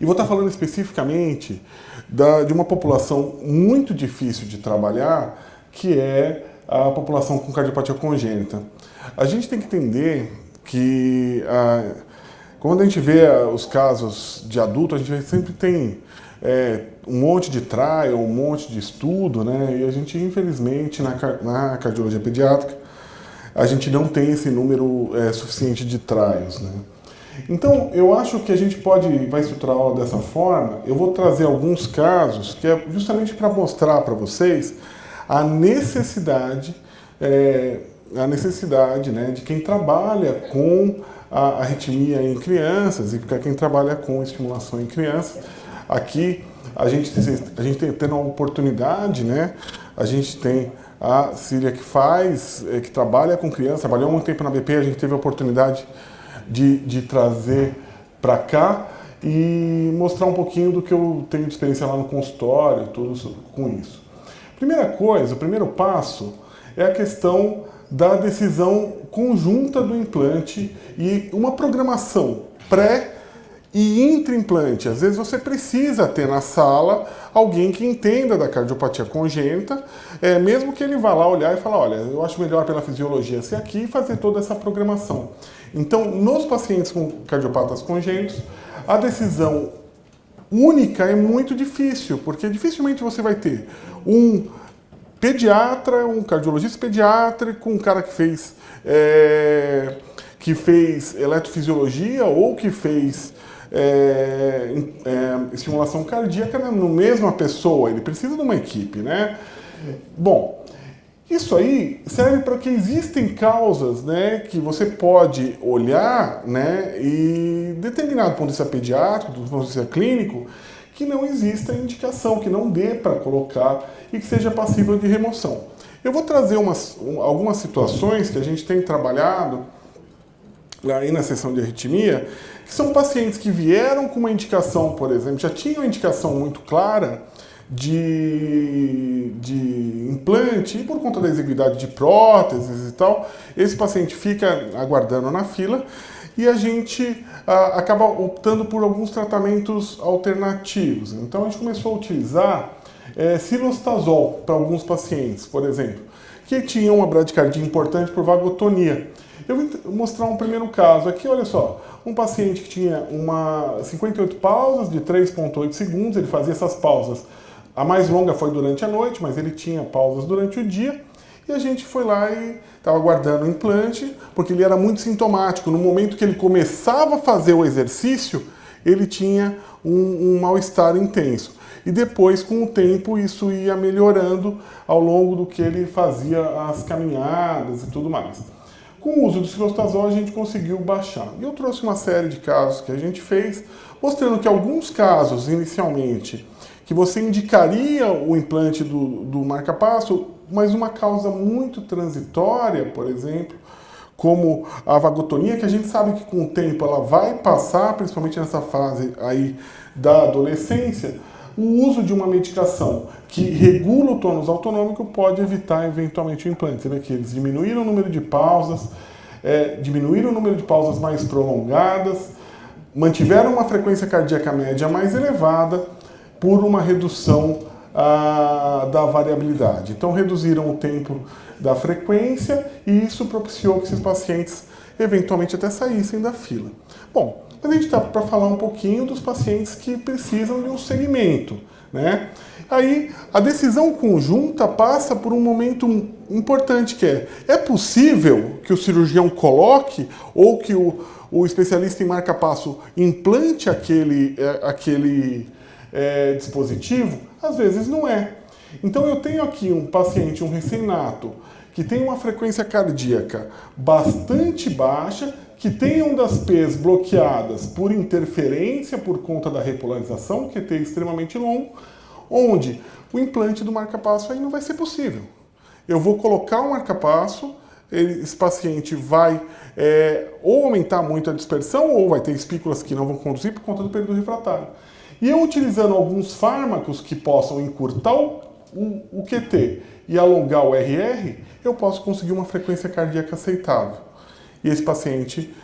E vou estar falando especificamente de uma população muito difícil de trabalhar, que é a população com cardiopatia congênita. A gente tem que entender que quando a gente vê os casos de adulto, a gente sempre tem um monte de trial, um monte de estudo, né? E a gente, infelizmente, na cardiologia pediátrica, a gente não tem esse número suficiente de trials, né? Então, eu acho que a gente vai estruturar a aula dessa forma. Eu vou trazer alguns casos que é justamente para mostrar para vocês a necessidade, né, de quem trabalha com a arritmia em crianças e para quem trabalha com estimulação em crianças. Aqui a gente tem tendo a oportunidade, né? A gente tem a Cília que trabalha com crianças, trabalhou há muito tempo na BP, a gente teve a oportunidade de trazer para cá e mostrar um pouquinho do que eu tenho de experiência lá no consultório, tudo com isso. Primeira coisa, o primeiro passo é a questão da decisão conjunta do implante e uma programação pré e intra-implante. Às vezes você precisa ter na sala alguém que entenda da cardiopatia congênita, mesmo que ele vá lá olhar e falar, olha, eu acho melhor pela fisiologia ser aqui e fazer toda essa programação. Então, nos pacientes com cardiopatas congênitos, a decisão única é muito difícil, porque dificilmente você vai ter um pediatra, um cardiologista pediátrico, um cara que fez eletrofisiologia ou que fez estimulação cardíaca na mesma pessoa. Ele precisa de uma equipe, né? Bom, isso aí serve para que existem causas, né, que você pode olhar, né, e determinado do ponto de vista pediátrico, do ponto de vista clínico, que não exista indicação, que não dê para colocar e que seja passível de remoção. Eu vou trazer algumas situações que a gente tem trabalhado aí na sessão de arritmia, que são pacientes que vieram com uma indicação, por exemplo, já tinham uma indicação muito clara de implante, e por conta da exiguidade de próteses e tal, esse paciente fica aguardando na fila e a gente acaba optando por alguns tratamentos alternativos. Então a gente começou a utilizar cilostazol para alguns pacientes, por exemplo, que tinham uma bradicardia importante por vagotonia. Eu vou mostrar um primeiro caso aqui, olha só, um paciente que tinha 58 pausas de 3,8 segundos, ele fazia essas pausas. A mais longa foi durante a noite, mas ele tinha pausas durante o dia. E a gente foi lá e estava aguardando o implante, porque ele era muito sintomático. No momento que ele começava a fazer o exercício, ele tinha um mal-estar intenso. E depois, com o tempo, isso ia melhorando ao longo do que ele fazia as caminhadas e tudo mais. Com o uso do cilostazol, a gente conseguiu baixar. E eu trouxe uma série de casos que a gente fez, mostrando que alguns casos, inicialmente, que você indicaria o implante do marca-passo, mas uma causa muito transitória, por exemplo, como a vagotonia, que a gente sabe que com o tempo ela vai passar, principalmente nessa fase aí da adolescência, o uso de uma medicação que regula o tônus autonômico pode evitar eventualmente o implante. Você vê que eles diminuíram o número de pausas, mais prolongadas, mantiveram uma frequência cardíaca média mais elevada por uma redução da variabilidade. Então reduziram o tempo da frequência e isso propiciou que esses pacientes eventualmente até saíssem da fila. Bom, mas a gente está para falar um pouquinho dos pacientes que precisam de um segmento, né? Aí a decisão conjunta passa por um momento importante que é possível que o cirurgião coloque ou que o especialista em marca-passo implante aquele dispositivo? Às vezes não é. Então eu tenho aqui um paciente, um recém-nato, que tem uma frequência cardíaca bastante baixa, que tem ondas P's bloqueadas por interferência por conta da repolarização, QT extremamente longo, onde o implante do marca-passo aí não vai ser possível. Eu vou colocar um marca-passo, esse paciente vai ou aumentar muito a dispersão, ou vai ter espículas que não vão conduzir por conta do período refratário. E eu utilizando alguns fármacos que possam encurtar o QT e alongar o RR, eu posso conseguir uma frequência cardíaca aceitável. E esse paciente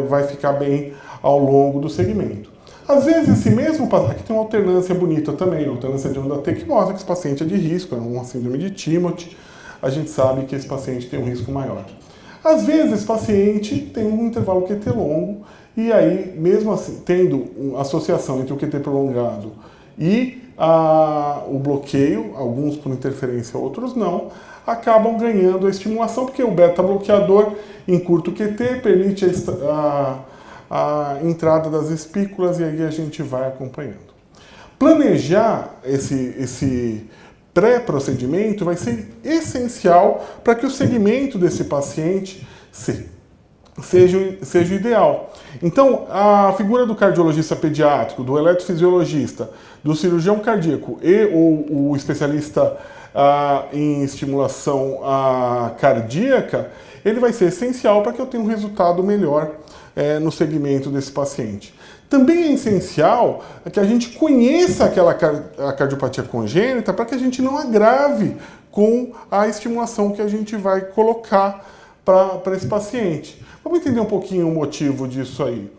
vai ficar bem ao longo do segmento. Às vezes esse mesmo paciente, aqui tem uma alternância bonita também, alternância de onda T, que mostra que esse paciente é de risco, é uma síndrome de Timothy, a gente sabe que esse paciente tem um risco maior. Às vezes esse paciente tem um intervalo QT longo, e aí, mesmo assim, tendo uma associação entre o QT prolongado e o bloqueio, alguns por interferência, outros não, acabam ganhando a estimulação, porque o beta-bloqueador em curto QT permite a entrada das espículas, e aí a gente vai acompanhando. Planejar esse pré-procedimento vai ser essencial para que o segmento desse paciente seja o ideal. Então, a figura do cardiologista pediátrico, do eletrofisiologista, do cirurgião cardíaco ou o especialista em estimulação cardíaca, ele vai ser essencial para que eu tenha um resultado melhor no segmento desse paciente. Também é essencial que a gente conheça a cardiopatia congênita para que a gente não agrave com a estimulação que a gente vai colocar para esse paciente. Vamos entender um pouquinho o motivo disso aí.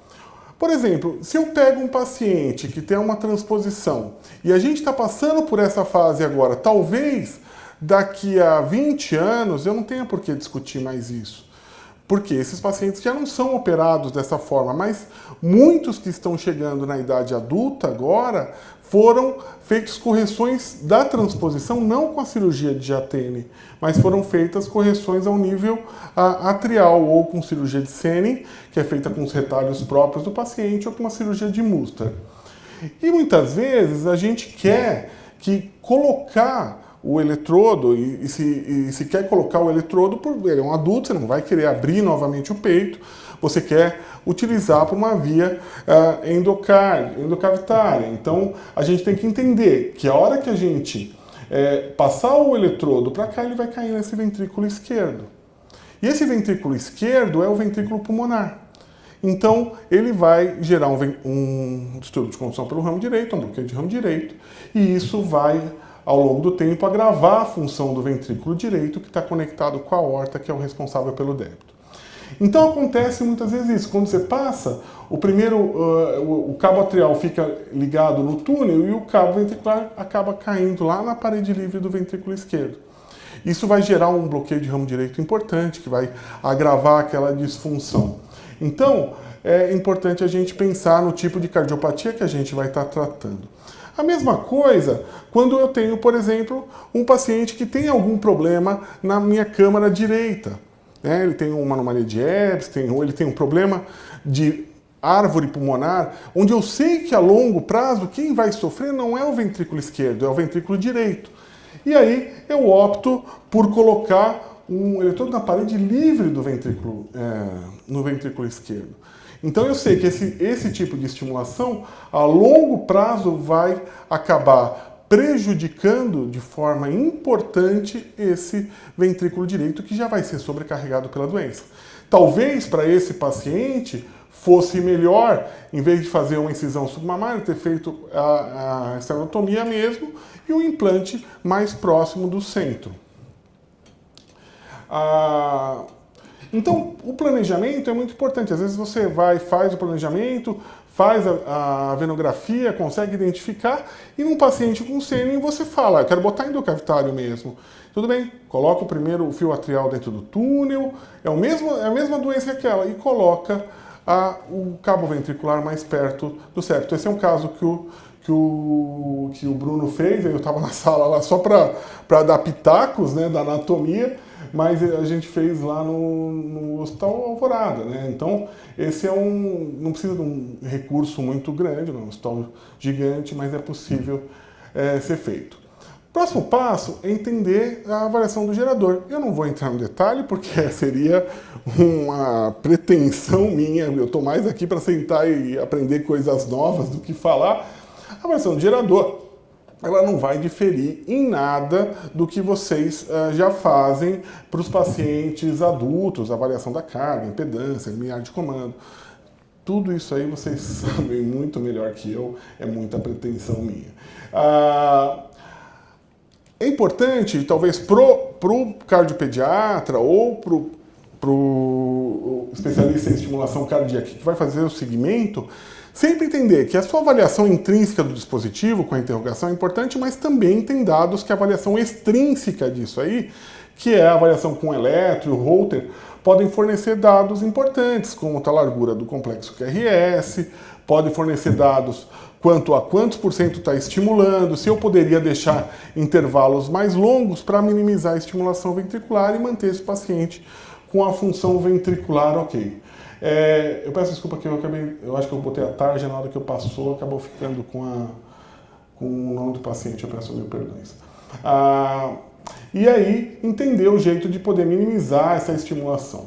Por exemplo, se eu pego um paciente que tem uma transposição e a gente está passando por essa fase agora, talvez daqui a 20 anos eu não tenha por que discutir mais isso. Porque esses pacientes já não são operados dessa forma, mas muitos que estão chegando na idade adulta agora foram feitas correções da transposição, não com a cirurgia de Jatene, mas foram feitas correções ao nível atrial, ou com cirurgia de Senning, que é feita com os retalhos próprios do paciente, ou com uma cirurgia de Muster. E muitas vezes a gente quer colocar o eletrodo, e se quer colocar o eletrodo, ele é um adulto, você não vai querer abrir novamente o peito, você quer utilizar por uma via endocavitária. Então, a gente tem que entender que a hora que a gente passar o eletrodo para cá, ele vai cair nesse ventrículo esquerdo. E esse ventrículo esquerdo é o ventrículo pulmonar. Então, ele vai gerar um distúrbio de condução pelo ramo direito, um bloqueio de ramo direito, e isso vai, ao longo do tempo, agravar a função do ventrículo direito, que está conectado com a aorta, que é o responsável pelo débito. Então acontece muitas vezes isso, quando você passa, o cabo atrial fica ligado no túnel e o cabo ventricular acaba caindo lá na parede livre do ventrículo esquerdo. Isso vai gerar um bloqueio de ramo direito importante, que vai agravar aquela disfunção. Então, é importante a gente pensar no tipo de cardiopatia que a gente vai estar tratando. A mesma coisa quando eu tenho, por exemplo, um paciente que tem algum problema na minha câmara direita. Ele tem uma anomalia de Epstein, ou ele tem um problema de árvore pulmonar, onde eu sei que a longo prazo quem vai sofrer não é o ventrículo esquerdo, é o ventrículo direito. E aí eu opto por colocar um eletrodo na parede livre do ventrículo, no ventrículo esquerdo. Então eu sei que esse tipo de estimulação, a longo prazo, vai acabar prejudicando de forma importante esse ventrículo direito, que já vai ser sobrecarregado pela doença. Talvez para esse paciente fosse melhor, em vez de fazer uma incisão submamária, ter feito a esternotomia mesmo e um implante mais próximo do centro. Então, o planejamento é muito importante. Às vezes você faz o planejamento, faz a venografia, consegue identificar, e num paciente com Senning você fala, eu quero botar endocavitário mesmo. Tudo bem, coloca o fio atrial dentro do túnel, é a mesma doença que aquela, e coloca o cabo ventricular mais perto do septo. Esse é um caso que o Bruno fez, eu estava na sala lá só para dar pitacos, né, da anatomia, mas a gente fez lá no Hospital Alvorada, né? Então, esse não precisa de um recurso muito grande, não é um hospital gigante, mas é possível ser feito. Próximo passo é entender a avaliação do gerador. Eu não vou entrar no detalhe, porque seria uma pretensão minha, eu estou mais aqui para sentar e aprender coisas novas do que falar. A avaliação do gerador, ela não vai diferir em nada do que vocês já fazem para os pacientes adultos, avaliação da carga, impedância, limiar de comando. Tudo isso aí vocês sabem muito melhor que eu, é muita pretensão minha. É importante, talvez, pro cardiopediatra ou pro especialista em estimulação cardíaca que vai fazer o segmento, Sempre entender que a sua avaliação intrínseca do dispositivo, com a interrogação, é importante, mas também tem dados que a avaliação extrínseca disso aí, que é a avaliação com o eletro e o Holter, podem fornecer dados importantes, como a largura do complexo QRS, podem fornecer dados quanto a quantos por cento está estimulando, se eu poderia deixar intervalos mais longos para minimizar a estimulação ventricular e manter esse paciente com a função ventricular ok. Eu peço desculpa que eu acho que eu botei a tarja na hora que eu passou, acabou ficando com o nome do paciente, eu peço mil perdões. E aí, entender o jeito de poder minimizar essa estimulação.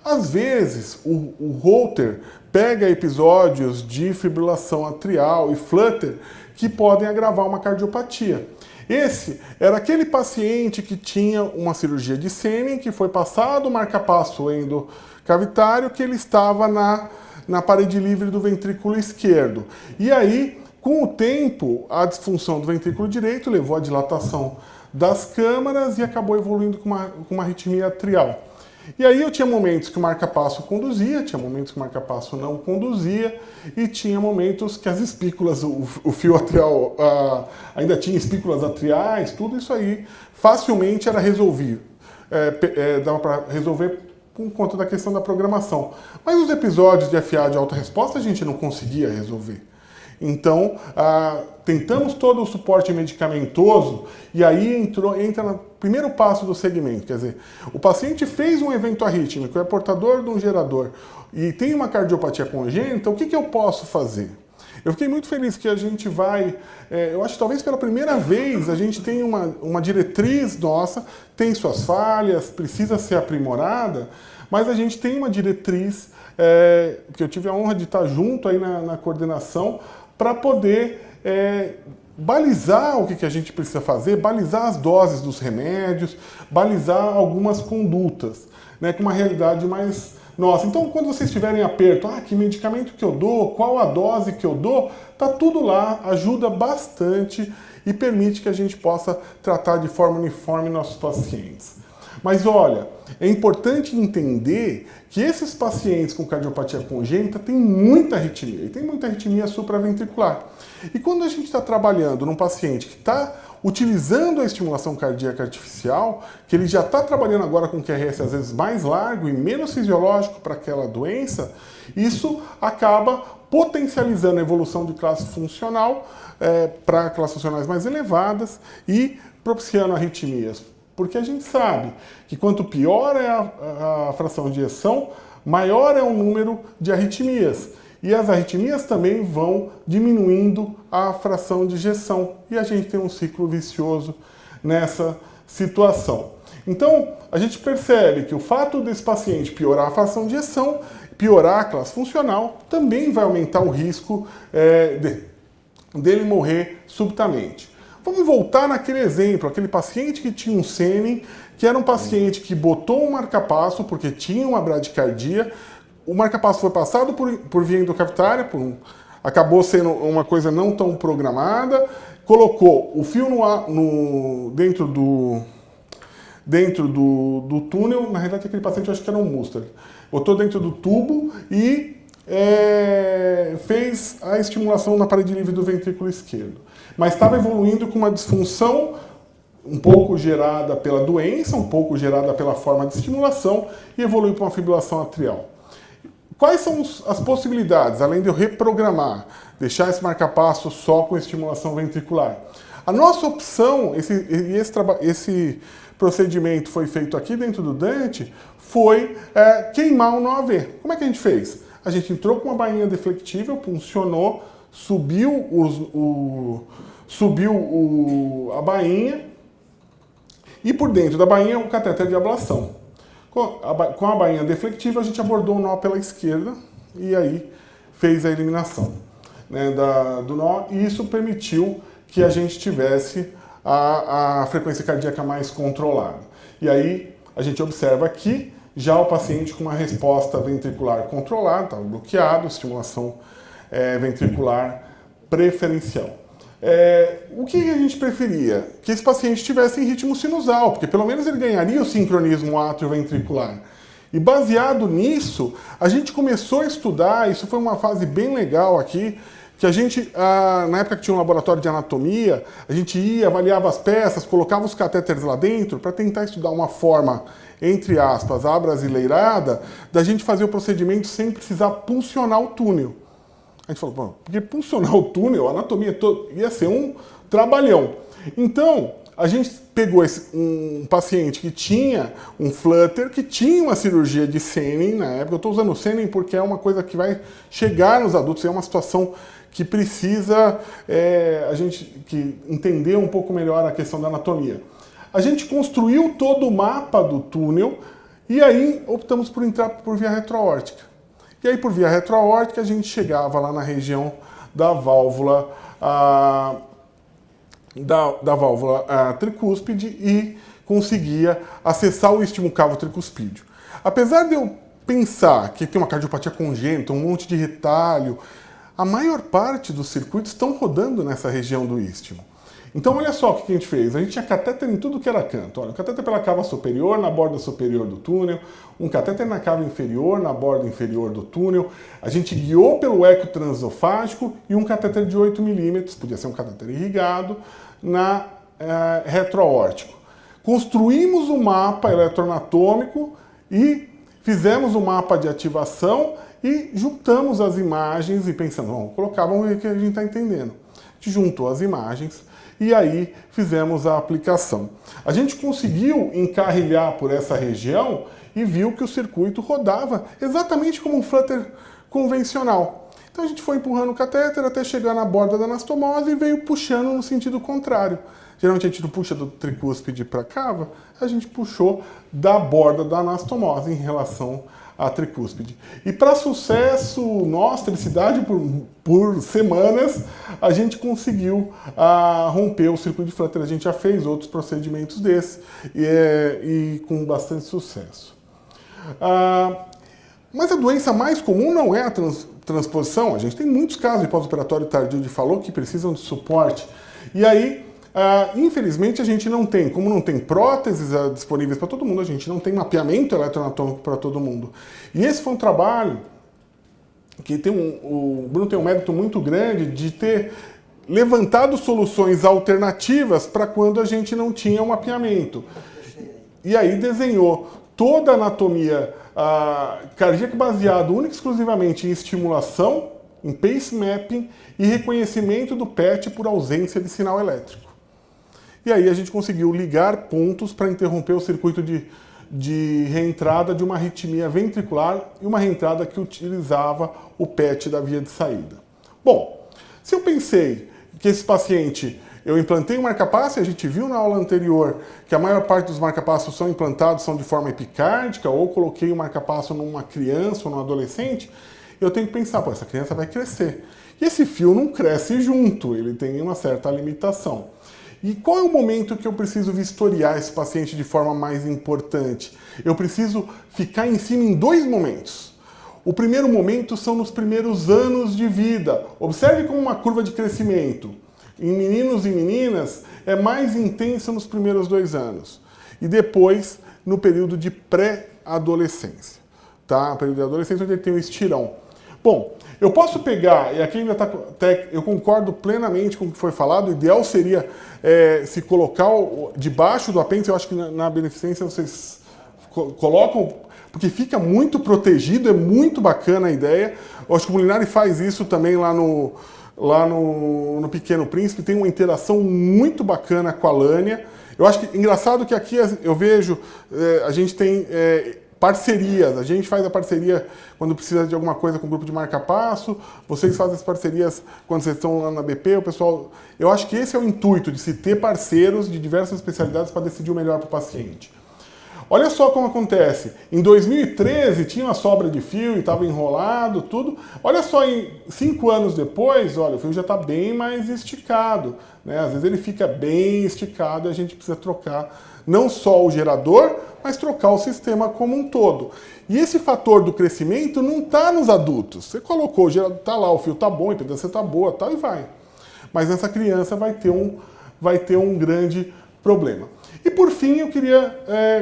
Às vezes, o Holter pega episódios de fibrilação atrial e flutter que podem agravar uma cardiopatia. Esse era aquele paciente que tinha uma cirurgia de Senning, que foi passado o marcapasso endocavitário, que ele estava na parede livre do ventrículo esquerdo. E aí, com o tempo, a disfunção do ventrículo direito levou à dilatação das câmaras e acabou evoluindo com uma arritmia atrial. E aí eu tinha momentos que o marcapasso conduzia, tinha momentos que o marcapasso não conduzia, e tinha momentos que as espículas, o fio atrial ainda tinha espículas atriais, tudo isso aí facilmente era resolvível. Dava para resolver por conta da questão da programação. Mas os episódios de FA de alta resposta a gente não conseguia resolver. Então, tentamos todo o suporte medicamentoso e aí entra no primeiro passo do segmento. Quer dizer, o paciente fez um evento arrítmico, é portador de um gerador e tem uma cardiopatia congênita, o que eu posso fazer? Eu fiquei muito feliz que a gente eu acho que talvez pela primeira vez a gente tem uma diretriz nossa, tem suas falhas, precisa ser aprimorada, mas a gente tem uma diretriz que eu tive a honra de estar junto aí na coordenação para poder balizar o que a gente precisa fazer, balizar as doses dos remédios, balizar algumas condutas, né, com uma realidade mais nossa. Então, quando vocês estiverem aperto, que medicamento que eu dou, qual a dose que eu dou, tá tudo lá, ajuda bastante e permite que a gente possa tratar de forma uniforme nossos pacientes. Mas olha, é importante entender que esses pacientes com cardiopatia congênita têm muita arritmia, e tem muita arritmia supraventricular. E quando a gente está trabalhando num paciente que está utilizando a estimulação cardíaca artificial, que ele já está trabalhando agora com QRS às vezes mais largo e menos fisiológico para aquela doença, isso acaba potencializando a evolução de classe funcional para classes funcionais mais elevadas e propiciando arritmias. Porque a gente sabe que quanto pior é a fração de ejeção, maior é o número de arritmias. E as arritmias também vão diminuindo a fração de ejeção. E a gente tem um ciclo vicioso nessa situação. Então, a gente percebe que o fato desse paciente piorar a fração de ejeção, piorar a classe funcional, também vai aumentar o risco dele morrer subitamente. Vamos voltar naquele exemplo, aquele paciente que tinha um Senning, que era um paciente que botou um marcapasso porque tinha uma bradicardia, o marcapasso foi passado por via endocavitária, acabou sendo uma coisa não tão programada, colocou o fio dentro do túnel, na realidade aquele paciente eu acho que era um Mustard, botou dentro do tubo e fez a estimulação na parede livre do ventrículo esquerdo. Mas estava evoluindo com uma disfunção um pouco gerada pela doença, um pouco gerada pela forma de estimulação e evoluiu para uma fibrilação atrial. Quais são as possibilidades, além de eu reprogramar, deixar esse marcapasso só com estimulação ventricular? A nossa opção, esse procedimento foi feito aqui dentro do Dante, foi queimar o NOAV. Como é que a gente fez? A gente entrou com uma bainha deflectível, puncionou, subiu a bainha e por dentro da bainha o catéter de ablação. Com a bainha deflectiva a gente abordou o nó pela esquerda e aí fez a eliminação, né, do nó, e isso permitiu que a gente tivesse a frequência cardíaca mais controlada. E aí a gente observa aqui já o paciente com uma resposta ventricular controlada, estava bloqueado, estimulação ventricular preferencial. O que a gente preferia? Que esse paciente estivesse em ritmo sinusal, porque pelo menos ele ganharia o sincronismo átrio-ventricular. E baseado nisso, a gente começou a estudar, isso foi uma fase bem legal aqui, que a gente, na época que tinha um laboratório de anatomia, a gente ia, avaliava as peças, colocava os catéteres lá dentro para tentar estudar uma forma, entre aspas, abrasileirada, da gente fazer o procedimento sem precisar puncionar o túnel. A gente falou, bom, porque puncionar o túnel, a anatomia toda, ia ser um trabalhão. Então, a gente pegou um paciente que tinha um flutter, que tinha uma cirurgia de Senning na época. Eu estou usando o Senning porque é uma coisa que vai chegar nos adultos, é uma situação que precisa a gente entender um pouco melhor a questão da anatomia. A gente construiu todo o mapa do túnel e aí optamos por entrar por via retroaórtica. E aí por via retroaórtica a gente chegava lá na região da válvula tricúspide e conseguia acessar o istmo cavo tricuspídeo. Apesar de eu pensar que tem uma cardiopatia congênita, um monte de retalho, a maior parte dos circuitos estão rodando nessa região do istmo. Então olha só o que a gente fez, a gente tinha catéter em tudo que era canto. Olha, um catéter pela cava superior, na borda superior do túnel, um catéter na cava inferior, na borda inferior do túnel, a gente guiou pelo eco transesofágico e um catéter de 8 milímetros, podia ser um catéter irrigado, na retroaórtico. Construímos um mapa eletroanatômico e fizemos um mapa de ativação e juntamos as imagens e pensando, vamos colocar, vamos ver o que a gente está entendendo. A gente juntou as imagens e aí fizemos a aplicação. A gente conseguiu encarrilhar por essa região e viu que o circuito rodava exatamente como um flutter convencional. Então a gente foi empurrando o catéter até chegar na borda da anastomose e veio puxando no sentido contrário. Geralmente a gente não puxa do tricúspide para a cava, a gente puxou da borda da anastomose em relação à tricúspide. E para sucesso nosso, felicidade por semanas, a gente conseguiu romper o circuito de flutter. A gente já fez outros procedimentos desses e com bastante sucesso. Mas a doença mais comum não é a transposição. A gente tem muitos casos de pós-operatório tardio de Fallot que precisam de suporte. E aí, infelizmente, a gente não tem, como não tem próteses disponíveis para todo mundo, a gente não tem mapeamento eletroanatômico para todo mundo. E esse foi um trabalho que o Bruno tem um mérito muito grande de ter levantado soluções alternativas para quando a gente não tinha um mapeamento. E aí desenhou toda a anatomia cardíaca baseada única e exclusivamente em estimulação, em pace mapping e reconhecimento do PET por ausência de sinal elétrico. E aí a gente conseguiu ligar pontos para interromper o circuito de reentrada de uma arritmia ventricular e uma reentrada que utilizava o PET da via de saída. Bom, se eu pensei que esse paciente, eu implantei um marcapasso, e a gente viu na aula anterior que a maior parte dos marcapassos são implantados de forma epicárdica, ou coloquei o marcapasso numa criança ou num adolescente, eu tenho que pensar, pô, essa criança vai crescer. E esse fio não cresce junto, ele tem uma certa limitação. E qual é o momento que eu preciso vistoriar esse paciente de forma mais importante? Eu preciso ficar em cima em dois momentos. O primeiro momento são nos primeiros anos de vida. Observe como uma curva de crescimento em meninos e meninas é mais intensa nos primeiros 2 anos. E depois no período de pré-adolescência. Tá? O período de adolescência onde ele tem o estirão. Bom, eu posso pegar, e aqui ainda está, eu concordo plenamente com o que foi falado, o ideal seria se colocar debaixo do apêndice, eu acho que na beneficência vocês colocam, porque fica muito protegido, é muito bacana a ideia. Eu acho que o Molinari faz isso também lá no Pequeno Príncipe, tem uma interação muito bacana com a Lânia. Eu acho que engraçado que aqui eu vejo, a gente tem parcerias, a gente faz a parceria quando precisa de alguma coisa com o grupo de marca-passo, vocês fazem as parcerias quando vocês estão lá na BP, o pessoal... Eu acho que esse é o intuito, de se ter parceiros de diversas especialidades para decidir o melhor para o paciente. Olha só como acontece, em 2013 tinha uma sobra de fio e estava enrolado, tudo. Olha só, 5 anos depois, olha, o fio já está bem mais esticado, né? Às vezes ele fica bem esticado e a gente precisa trocar não só o gerador, mas trocar o sistema como um todo. E esse fator do crescimento não está nos adultos. Você colocou, está lá, o fio está bom, a impedância está boa, tal, e vai. Mas nessa criança vai ter um grande problema. E por fim, eu queria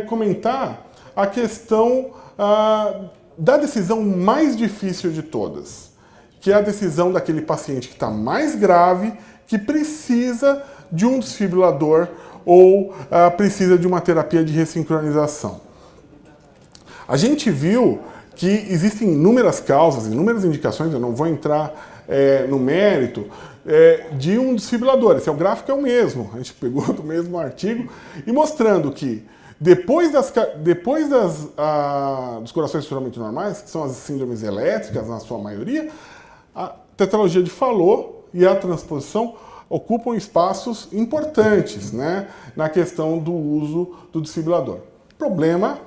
comentar a questão da decisão mais difícil de todas, que é a decisão daquele paciente que está mais grave, que precisa de um desfibrilador ou precisa de uma terapia de ressincronização. A gente viu que existem inúmeras causas, inúmeras indicações, eu não vou entrar no mérito, de um desfibrilador. Esse gráfico é o mesmo, a gente pegou do mesmo artigo, e mostrando que depois dos corações estruturalmente normais, que são as síndromes elétricas na sua maioria, a tetralogia de Fallot e a transposição ocupam espaços importantes, né, na questão do uso do desfibrilador. Problema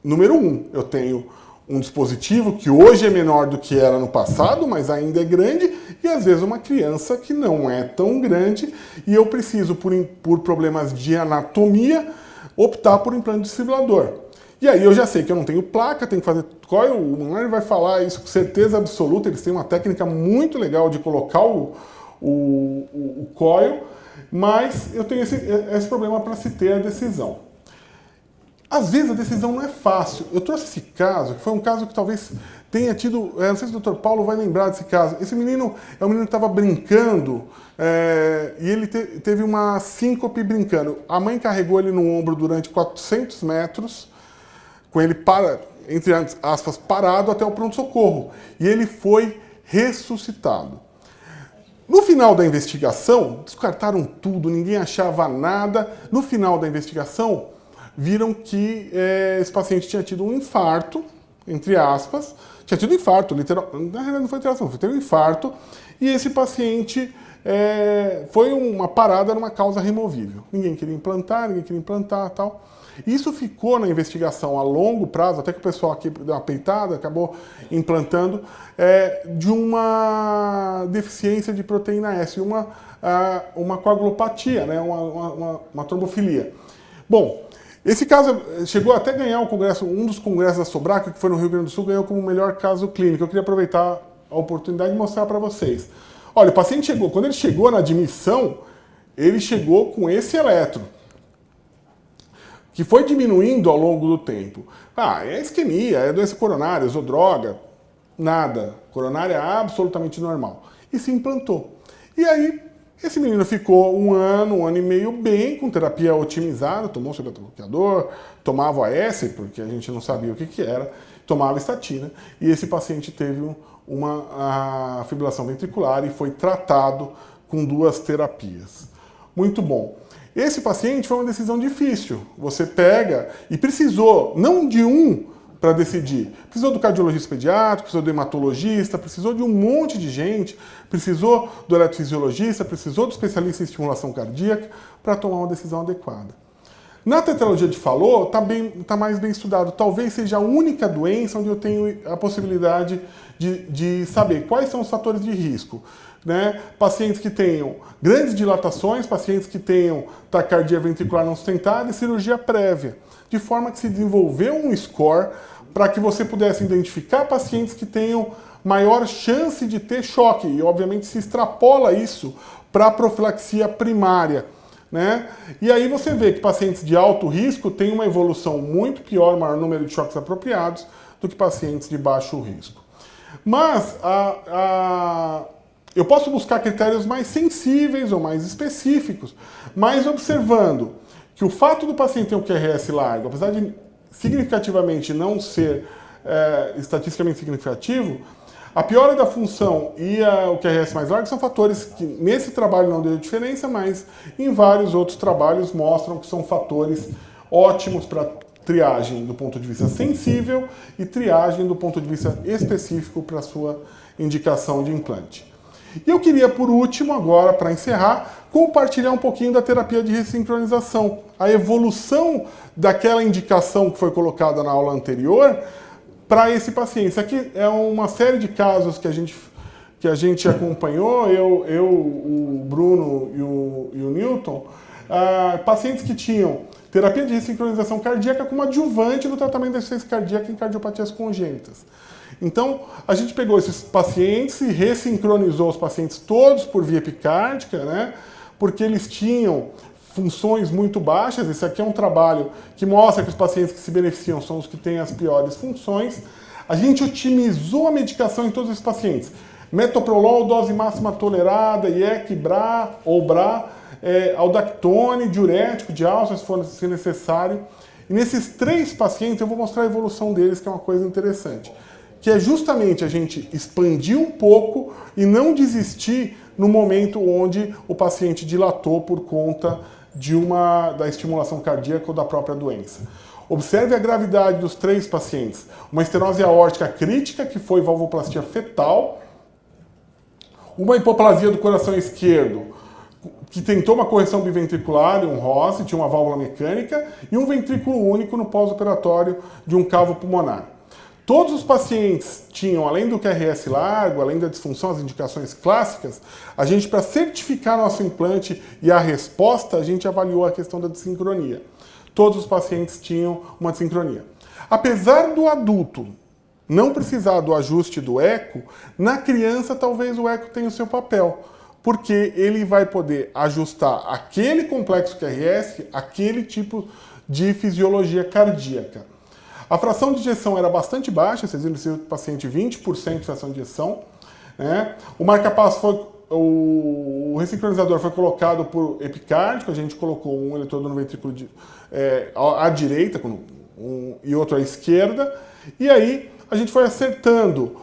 número 1, eu tenho um dispositivo que hoje é menor do que era no passado, mas ainda é grande, e às vezes uma criança que não é tão grande, e eu preciso, por problemas de anatomia, optar por implante de desfibrilador. E aí eu já sei que eu não tenho placa, tenho que fazer coil, o Manuel vai falar isso com certeza absoluta, eles têm uma técnica muito legal de colocar o coil, mas eu tenho esse problema para se ter a decisão. Às vezes a decisão não é fácil. Eu trouxe esse caso, que foi um caso que talvez tenha tido... não sei se o Dr. Paulo vai lembrar desse caso. Esse menino é um menino que estava brincando e ele teve uma síncope brincando. A mãe carregou ele no ombro durante 400 metros, com ele, entre aspas, parado até o pronto-socorro. E ele foi ressuscitado. No final da investigação, descartaram tudo, ninguém achava nada. No final da investigação, viram que esse paciente tinha tido um infarto, entre aspas, tinha tido um infarto, literal, na realidade não foi interação, foi ter um infarto, e esse paciente foi uma parada numa causa removível. Ninguém queria implantar tal. Isso ficou na investigação a longo prazo, até que o pessoal aqui deu uma peitada, acabou implantando, de uma deficiência de proteína S, uma coagulopatia, né, uma trombofilia. Bom, esse caso chegou até a ganhar um dos congressos da Sobraca, que foi no Rio Grande do Sul, ganhou como melhor caso clínico. Eu queria aproveitar a oportunidade de mostrar para vocês. Olha, o paciente chegou, quando ele chegou na admissão, ele chegou com esse eletro, que foi diminuindo ao longo do tempo. É isquemia, é doença coronária, usou droga, nada. Coronária absolutamente normal. E se implantou. E aí, esse menino ficou um ano e meio bem, com terapia otimizada, tomou seu beta-bloqueador, tomava OAS, porque a gente não sabia o que era, tomava estatina, e esse paciente teve uma fibrilação ventricular e foi tratado com 2 terapias. Muito bom. Esse paciente foi uma decisão difícil. Você pega e precisou, não de um para decidir, precisou do cardiologista pediátrico, precisou do hematologista, precisou de um monte de gente, precisou do eletrofisiologista, precisou do especialista em estimulação cardíaca para tomar uma decisão adequada. Na tetralogia de Fallot, tá mais bem estudado. Talvez seja a única doença onde eu tenho a possibilidade de saber quais são os fatores de risco. Né? Pacientes que tenham grandes dilatações, pacientes que tenham taquicardia ventricular não sustentada e cirurgia prévia. De forma que se desenvolveu um score para que você pudesse identificar pacientes que tenham maior chance de ter choque. E, obviamente, se extrapola isso para a profilaxia primária. Né? E aí você vê que pacientes de alto risco têm uma evolução muito pior, maior número de choques apropriados, do que pacientes de baixo risco. Mas eu posso buscar critérios mais sensíveis ou mais específicos, mas observando que o fato do paciente ter um QRS largo, apesar de significativamente não ser estatisticamente significativo, a piora da função e o QRS mais largo são fatores que nesse trabalho não deu diferença, mas em vários outros trabalhos mostram que são fatores ótimos para triagem do ponto de vista sensível e triagem do ponto de vista específico para a sua indicação de implante. E eu queria, por último, agora, para encerrar, compartilhar um pouquinho da terapia de ressincronização. A evolução daquela indicação que foi colocada na aula anterior para esse paciente. Isso aqui é uma série de casos que a gente acompanhou, o Bruno e o Newton, pacientes que tinham terapia de ressincronização cardíaca como adjuvante no tratamento da insuficiência cardíaca em cardiopatias congênitas. Então, a gente pegou esses pacientes e ressincronizou os pacientes todos por via epicárdica, né? Porque eles tinham funções muito baixas. Esse aqui é um trabalho que mostra que os pacientes que se beneficiam são os que têm as piores funções. A gente otimizou a medicação em todos os pacientes. Metoprolol, dose máxima tolerada, IEC, BRA ou BRA, aldactone, diurético de alça, se necessário. E nesses 3 pacientes eu vou mostrar a evolução deles, que é uma coisa interessante. Que é justamente a gente expandir um pouco e não desistir no momento onde o paciente dilatou por conta da estimulação cardíaca ou da própria doença. Observe a gravidade dos 3 pacientes. Uma estenose aórtica crítica, que foi valvoplastia fetal, uma hipoplasia do coração esquerdo, que tentou uma correção biventricular, um ROSS, tinha uma válvula mecânica, e um ventrículo único no pós-operatório de um cavo pulmonar. Todos os pacientes tinham, além do QRS largo, além da disfunção, as indicações clássicas, a gente, para certificar nosso implante e a resposta, a gente avaliou a questão da desincronia. Todos os pacientes tinham uma desincronia. Apesar do adulto não precisar do ajuste do eco, na criança talvez o eco tenha o seu papel, porque ele vai poder ajustar aquele complexo QRS, aquele tipo de fisiologia cardíaca. A fração de ejeção era bastante baixa, vocês viram esse paciente 20% de fração de ejeção. Né? O marca-passo foi, o ressincronizador foi colocado por epicárdico, a gente colocou um eletrodo no ventrículo à direita e outro à esquerda, e aí a gente foi acertando,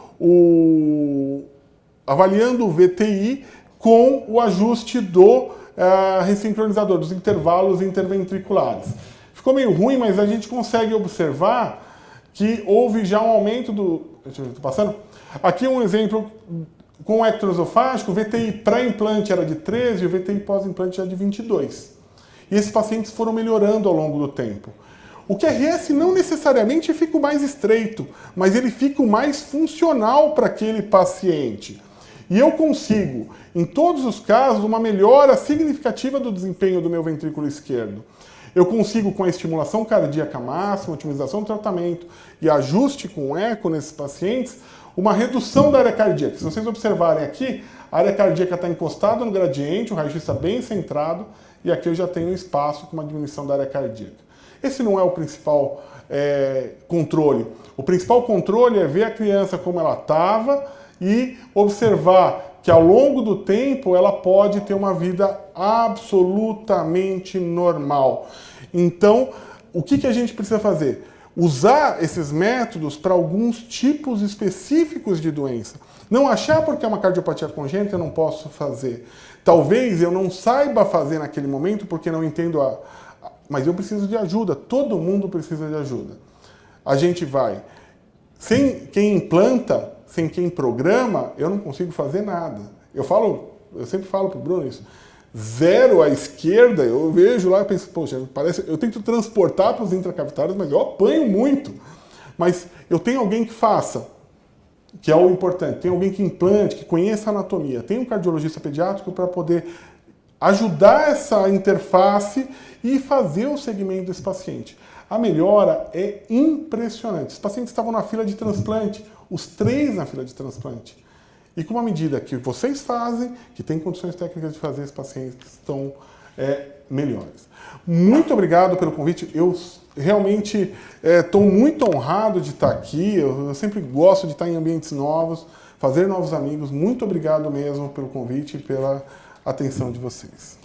avaliando o VTI com o ajuste do ressincronizador, dos intervalos interventriculares. Ficou meio ruim, mas a gente consegue observar que houve já um aumento do... Deixa eu ver, tô passando. Aqui um exemplo com o ectoesofágico, o VTI pré-implante era de 13 e o VTI pós-implante era de 22. E esses pacientes foram melhorando ao longo do tempo. O QRS não necessariamente fica o mais estreito, mas ele fica o mais funcional para aquele paciente. E eu consigo, em todos os casos, uma melhora significativa do desempenho do meu ventrículo esquerdo. Eu consigo, com a estimulação cardíaca máxima, otimização do tratamento e ajuste com eco nesses pacientes, uma redução da área cardíaca. Se vocês observarem aqui, a área cardíaca está encostada no gradiente, o raio-x está bem centrado, e aqui eu já tenho um espaço com uma diminuição da área cardíaca. Esse não é o principal controle. O principal controle é ver a criança como ela estava e observar que ao longo do tempo ela pode ter uma vida absolutamente normal. Então, o que a gente precisa fazer? Usar esses métodos para alguns tipos específicos de doença. Não achar porque é uma cardiopatia congênita eu não posso fazer. Talvez eu não saiba fazer naquele momento porque não entendo mas eu preciso de ajuda, todo mundo precisa de ajuda. A gente vai, sem quem implanta, sem quem programa, eu não consigo fazer nada. Eu sempre falo para o Bruno isso, 0 à esquerda, eu vejo lá e penso, poxa, eu tento transportar para os intracavitários, mas eu apanho muito. Mas eu tenho alguém que faça, que é o importante, tem alguém que implante, que conheça a anatomia, tem um cardiologista pediátrico para poder ajudar essa interface e fazer o segmento desse paciente. A melhora é impressionante. Os pacientes estavam na fila de transplante, os 3 na fila de transplante. E com uma medida que vocês fazem, que tem condições técnicas de fazer, esses pacientes estão melhores. Muito obrigado pelo convite. Eu realmente estou muito honrado de estar aqui. Eu sempre gosto de estar em ambientes novos, fazer novos amigos. Muito obrigado mesmo pelo convite e pela atenção de vocês.